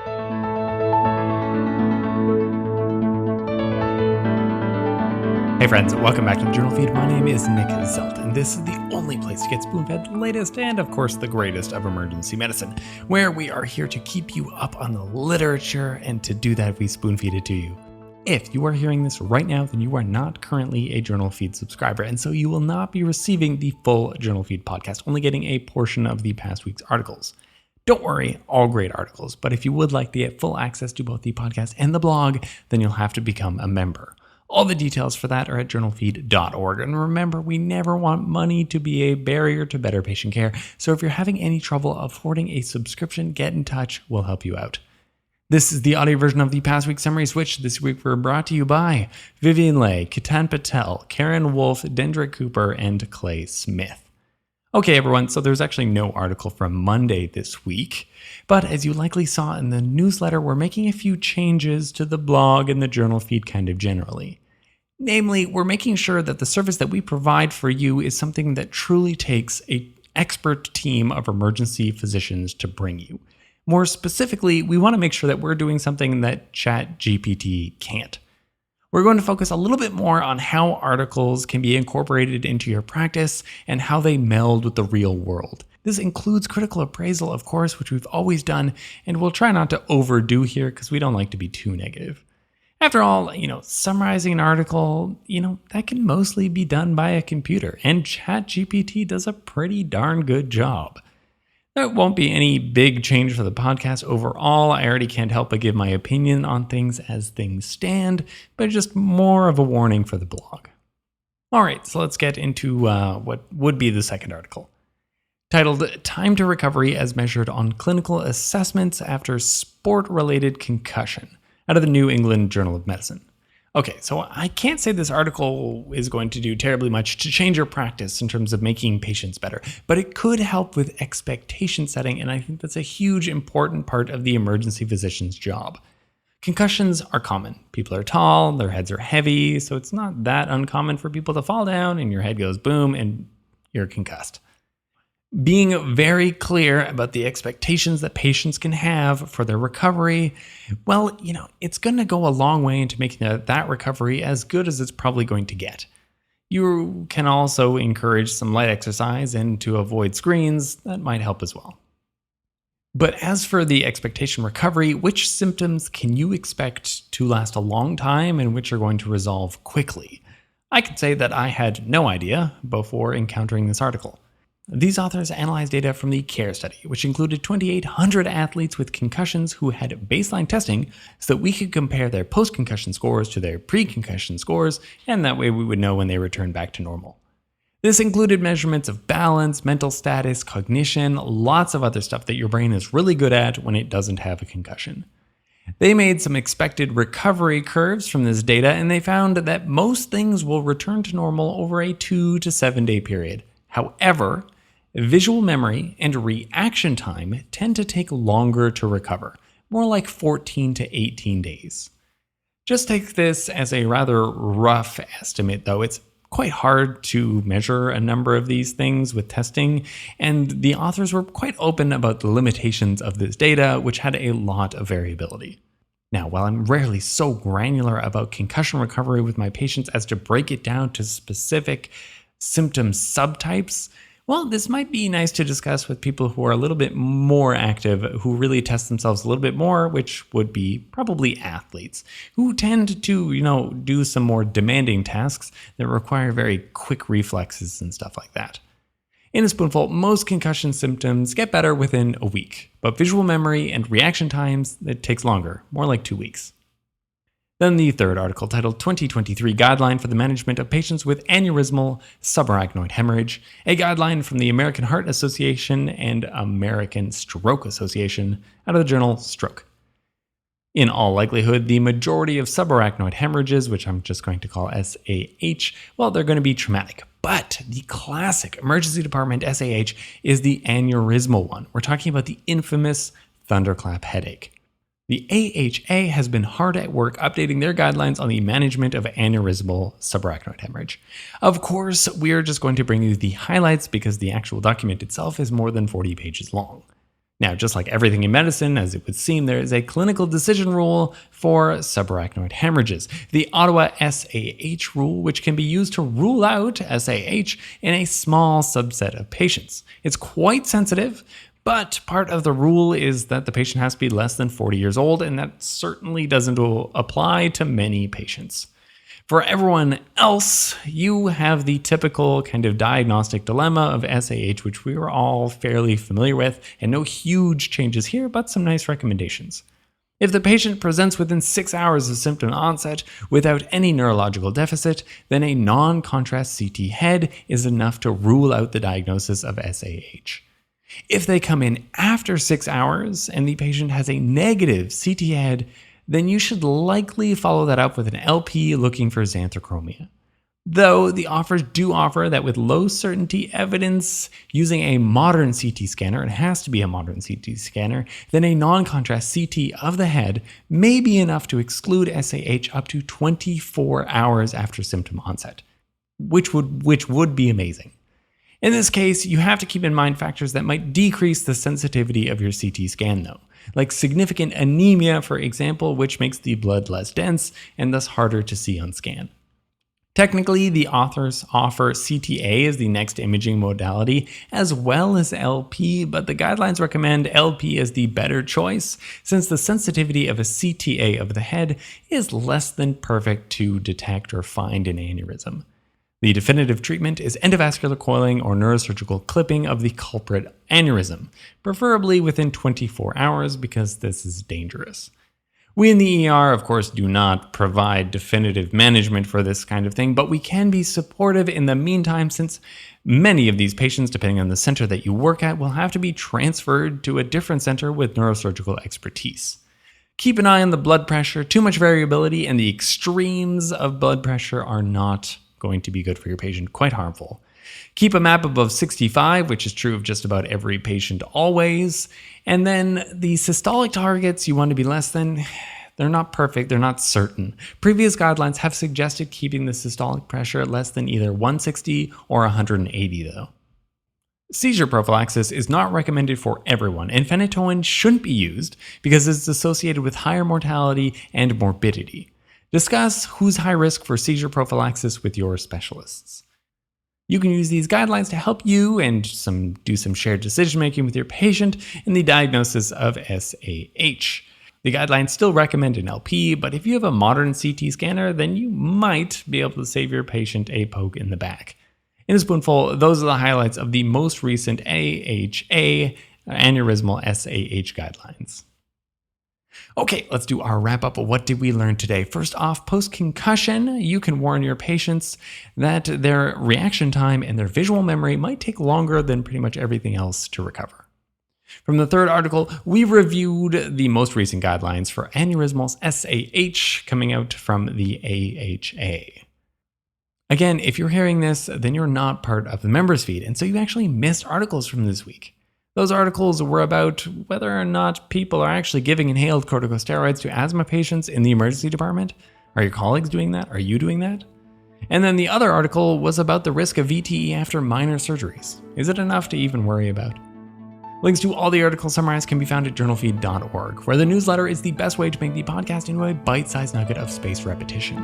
Hey friends, welcome back to the Journal Feed. My name is Nick Zelt, and this is the only place to get spoon-fed the latest and, of course, the greatest of emergency medicine, where we are here to keep you up on the literature, and to do that, we spoon-feed it to you. If you are hearing this right now, then you are not currently a Journal Feed subscriber, and so you will not be receiving the full Journal Feed podcast, only getting a portion of the past week's articles. Don't worry, all great articles, but if you would like to get full access to both the podcast and the blog, then you'll have to become a member. All the details for that are at journalfeed.org. And remember, we never want money to be a barrier to better patient care. So if you're having any trouble affording a subscription, get in touch. We'll help you out. This is the audio version of the past week summaries, which this week were brought to you by Vivian Lay, Ketan Patel, Karen Wolf, Dendrick Cooper, and Clay Smith. Okay, everyone, so there's actually no article from Monday this week, but as you likely saw in the newsletter, we're making a few changes to the blog and the journal feed kind of generally. Namely, we're making sure that the service that we provide for you is something that truly takes an expert team of emergency physicians to bring you. More specifically, we want to make sure that we're doing something that ChatGPT can't. We're going to focus a little bit more on how articles can be incorporated into your practice and how they meld with the real world. This includes critical appraisal, of course, which we've always done, and we'll try not to overdo here because we don't like to be too negative. After all, summarizing an article, that can mostly be done by a computer, and ChatGPT does a pretty darn good job. There won't be any big change for the podcast overall. I already can't help but give my opinion on things as things stand, but just more of a warning for the blog. All right, so let's get into what would be the second article, titled Time to Recovery as Measured on Clinical Assessments After Sport-Related Concussion, out of the New England Journal of Medicine. Okay, so I can't say this article is going to do terribly much to change your practice in terms of making patients better, but it could help with expectation setting, and I think that's a huge important part of the emergency physician's job. Concussions are common. People are tall, their heads are heavy, so it's not that uncommon for people to fall down and your head goes boom and you're concussed. Being very clear about the expectations that patients can have for their recovery, well, it's going to go a long way into making that recovery as good as it's probably going to get. You can also encourage some light exercise and to avoid screens. That might help as well. But as for the expectation recovery, which symptoms can you expect to last a long time and which are going to resolve quickly? I can say that I had no idea before encountering this article. These authors analyzed data from the CARE study, which included 2,800 athletes with concussions who had baseline testing so that we could compare their post-concussion scores to their pre-concussion scores, and that way we would know when they returned back to normal. This included measurements of balance, mental status, cognition, lots of other stuff that your brain is really good at when it doesn't have a concussion. They made some expected recovery curves from this data, and they found that most things will return to normal over a 2 to 7 day period. However, visual memory and reaction time tend to take longer to recover, more like 14 to 18 days. Just take this as a rather rough estimate, though. It's quite hard to measure a number of these things with testing, and the authors were quite open about the limitations of this data, which had a lot of variability. Now, while I'm rarely so granular about concussion recovery with my patients as to break it down to specific symptom subtypes, well, this might be nice to discuss with people who are a little bit more active, who really test themselves a little bit more, which would be probably athletes, who tend to, do some more demanding tasks that require very quick reflexes and stuff like that. In a spoonful, most concussion symptoms get better within a week, but visual memory and reaction times, it takes longer, more like 2 weeks. Then the third article, titled 2023 Guideline for the Management of Patients with Aneurysmal Subarachnoid Hemorrhage, a guideline from the American Heart Association and American Stroke Association, out of the journal Stroke. In all likelihood, the majority of subarachnoid hemorrhages, which I'm just going to call aSAH, well, they're going to be traumatic. But the classic emergency department aSAH is the aneurysmal one. We're talking about the infamous thunderclap headache. The AHA has been hard at work updating their guidelines on the management of aneurysmal subarachnoid hemorrhage. Of course, we're just going to bring you the highlights because the actual document itself is more than 40 pages long. Now, just like everything in medicine, as it would seem, there is a clinical decision rule for subarachnoid hemorrhages, the Ottawa aSAH rule, which can be used to rule out aSAH in a small subset of patients. It's quite sensitive, but part of the rule is that the patient has to be less than 40 years old, and that certainly doesn't apply to many patients. For everyone else, you have the typical kind of diagnostic dilemma of aSAH, which we are all fairly familiar with, and no huge changes here, but some nice recommendations. If the patient presents within 6 hours of symptom onset without any neurological deficit, then a non-contrast CT head is enough to rule out the diagnosis of aSAH. If they come in after 6 hours and the patient has a negative CT head, then you should likely follow that up with an LP looking for xanthochromia. Though the offers do offer that with low certainty evidence using a modern CT scanner, it has to be a modern CT scanner, then a non-contrast CT of the head may be enough to exclude aSAH up to 24 hours after symptom onset, which would be amazing. In this case, you have to keep in mind factors that might decrease the sensitivity of your CT scan though, like significant anemia, for example, which makes the blood less dense and thus harder to see on scan. Technically, the authors offer CTA as the next imaging modality as well as LP, but the guidelines recommend LP as the better choice since the sensitivity of a CTA of the head is less than perfect to detect or find an aneurysm. The definitive treatment is endovascular coiling or neurosurgical clipping of the culprit aneurysm, preferably within 24 hours because this is dangerous. We in the ER, of course, do not provide definitive management for this kind of thing, but we can be supportive in the meantime since many of these patients, depending on the center that you work at, will have to be transferred to a different center with neurosurgical expertise. Keep an eye on the blood pressure. Too much variability and the extremes of blood pressure are not going to be good for your patient, quite harmful. Keep a MAP above 65, which is true of just about every patient always. And then the systolic targets you want to be less than, they're not perfect, they're not certain. Previous guidelines have suggested keeping the systolic pressure less than either 160 or 180 though. Seizure prophylaxis is not recommended for everyone, and phenytoin shouldn't be used because it's associated with higher mortality and morbidity. Discuss who's high risk for seizure prophylaxis with your specialists. You can use these guidelines to help you and do some shared decision making with your patient in the diagnosis of aSAH. The guidelines still recommend an LP, but if you have a modern CT scanner, then you might be able to save your patient a poke in the back. In a spoonful, those are the highlights of the most recent AHA aneurysmal aSAH guidelines. Okay, let's do our wrap up. What did we learn today? First off, post-concussion, you can warn your patients that their reaction time and their visual memory might take longer than pretty much everything else to recover. From the third article, we reviewed the most recent guidelines for aneurysmal aSAH coming out from the AHA. Again, if you're hearing this, then you're not part of the members feed, and so you actually missed articles from this week. Those articles were about whether or not people are actually giving inhaled corticosteroids to asthma patients in the emergency department. Are your colleagues doing that? Are you doing that? And then the other article was about the risk of VTE after minor surgeries. Is it enough to even worry about? Links to all the articles summarized can be found at journalfeed.org, where the newsletter is the best way to make the podcast into a bite-sized nugget of spaced repetition.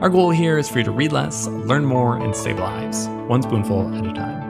Our goal here is for you to read less, learn more, and save lives, one spoonful at a time.